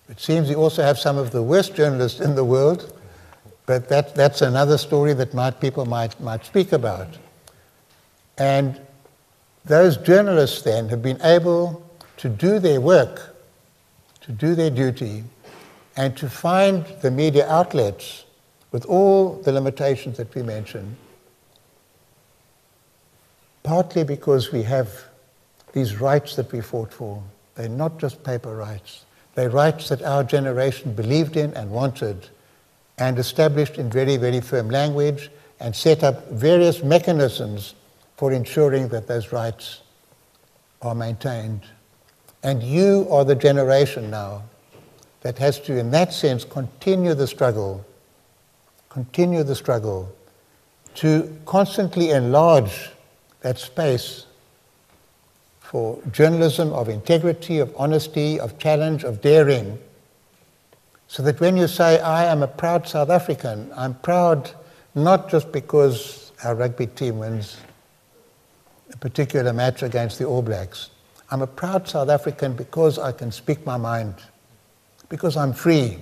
E: It seems we also have some of the worst journalists in the world, but that's another story that people might speak about. And those journalists then have been able to do their work, to do their duty, and to find the media outlets with all the limitations that we mentioned, partly because we have these rights that we fought for. They're not just paper rights. They're rights that our generation believed in and wanted and established in very, very firm language and set up various mechanisms for ensuring that those rights are maintained. And you are the generation now that has to, in that sense, continue the struggle to constantly enlarge that space for journalism of integrity, of honesty, of challenge, of daring, so that when you say, I am a proud South African, I'm proud not just because our rugby team wins a particular match against the All Blacks. I'm a proud South African because I can speak my mind, because I'm free,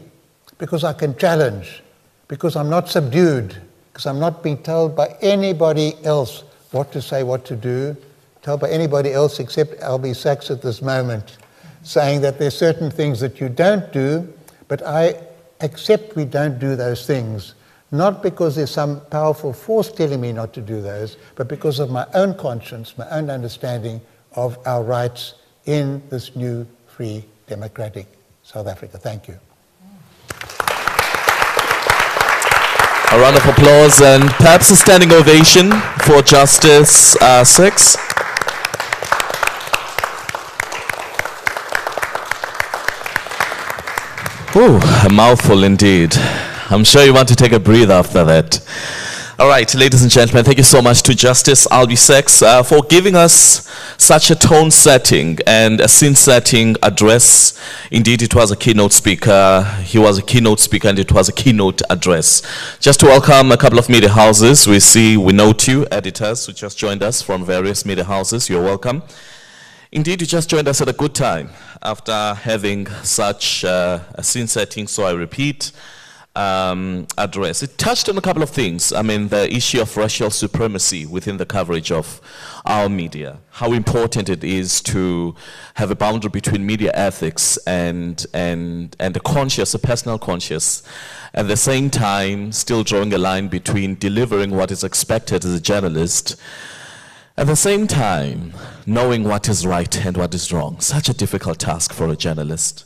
E: because I can challenge, because I'm not subdued, because I'm not being told by anybody else what to say, what to do, told by anybody else except Albie Sachs at this moment, saying that there's certain things that you don't do, but I accept we don't do those things, not because there's some powerful force telling me not to do those, but because of my own conscience, my own understanding of our rights in this new, free, democratic South Africa. Thank you.
A: A round of applause and perhaps a standing ovation for Justice Sachs. Ooh, a mouthful indeed. I'm sure you want to take a breather after that. All right, ladies and gentlemen, thank you so much to Justice Albie Sachs for giving us such a tone-setting and a scene-setting address. Indeed, it was a keynote speaker. He was a keynote speaker, and it was a keynote address. Just to welcome a couple of media houses. We note you, editors who just joined us from various media houses. You're welcome. Indeed, you just joined us at a good time after having such a scene setting, so I repeat. address. It touched on a couple of things. I mean, the issue of racial supremacy within the coverage of our media, how important it is to have a boundary between media ethics and a personal conscience. At the same time, still drawing a line between delivering what is expected as a journalist, at the same time, knowing what is right and what is wrong. Such a difficult task for a journalist.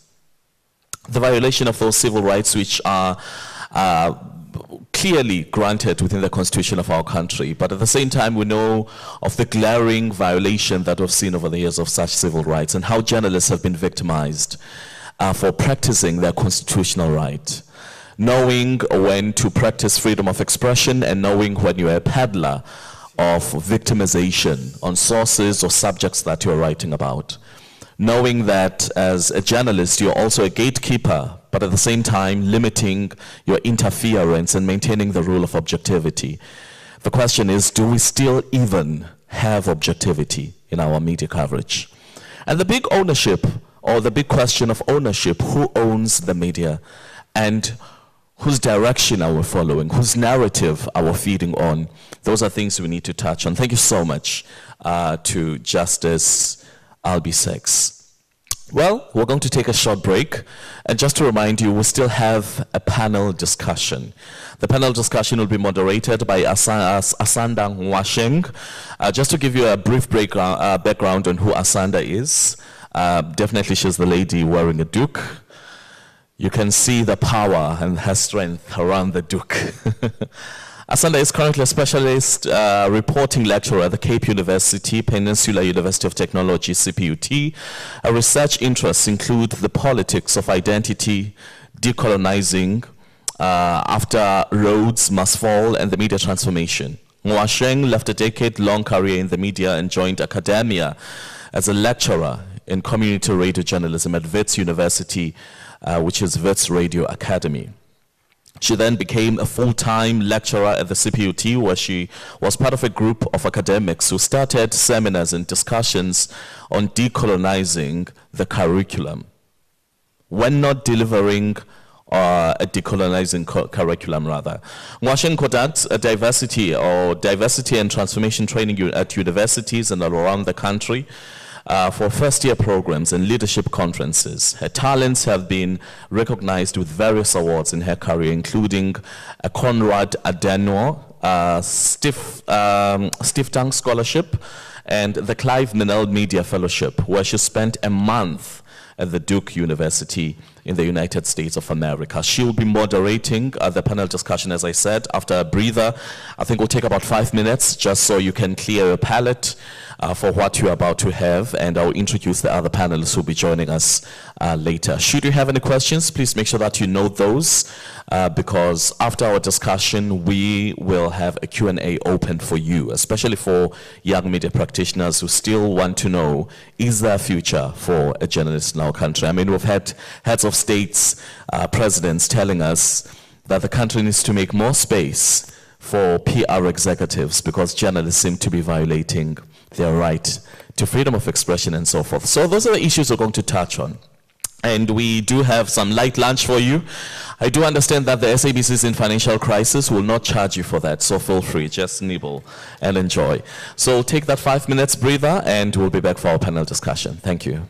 A: The violation of those civil rights which are clearly granted within the constitution of our country, but at the same time we know of the glaring violation that we've seen over the years of such civil rights and how journalists have been victimized for practicing their constitutional right. Knowing when to practice freedom of expression and knowing when you're a peddler of victimization on sources or subjects that you're writing about. Knowing that as a journalist, you're also a gatekeeper, but at the same time limiting your interference and maintaining the rule of objectivity. The question is, do we still even have objectivity in our media coverage? And the big ownership, or the big question of ownership, who owns the media and whose direction are we following, whose narrative are we feeding on? Those are things we need to touch on. Thank you so much to Justice Albie Sachs. Well, we're going to take a short break. And just to remind you, we still have a panel discussion. The panel discussion will be moderated by Asanda Nwasheng. Just to give you a brief background on who Asanda is, definitely she's the lady wearing a duke. You can see the power and her strength around the duke. Asanda is currently a specialist reporting lecturer at the Cape University, Peninsula University of Technology, CPUT. Her research interests include the politics of identity, decolonizing, after roads must fall, and the media transformation. Nwasheng left a decade-long career in the media and joined academia as a lecturer in community radio journalism at Wits University, which is Wits Radio Academy. She then became a full-time lecturer at the CPUT, where she was part of a group of academics who started seminars and discussions on decolonizing the curriculum. When not delivering a decolonizing curriculum, rather. Nwasheng conducts a diversity and transformation training at universities and all around the country. For first-year programs and leadership conferences. Her talents have been recognized with various awards in her career, including a Konrad Adenauer Stiftung Scholarship and the Clive Menell Media Fellowship, where she spent a month at the Duke University in the United States of America. She'll be moderating the panel discussion, as I said, after a breather. I think we'll take about 5 minutes, just so you can clear your palate for what you're about to have, and I'll introduce the other panelists who will be joining us later. Should you have any questions, please make sure that you note those, because after our discussion, we will have a Q&A open for you, especially for young media practitioners who still want to know, is there a future for a journalist in our country? I mean, we've had heads of states, presidents telling us that the country needs to make more space for PR executives because journalists seem to be violating their right to freedom of expression and so forth. So those are the issues we're going to touch on. And we do have some light lunch for you. I do understand that the SABC is in financial crisis. Will not charge you for that, so feel free, just nibble and enjoy. So take that 5 minutes breather and we'll be back for our panel discussion. Thank you.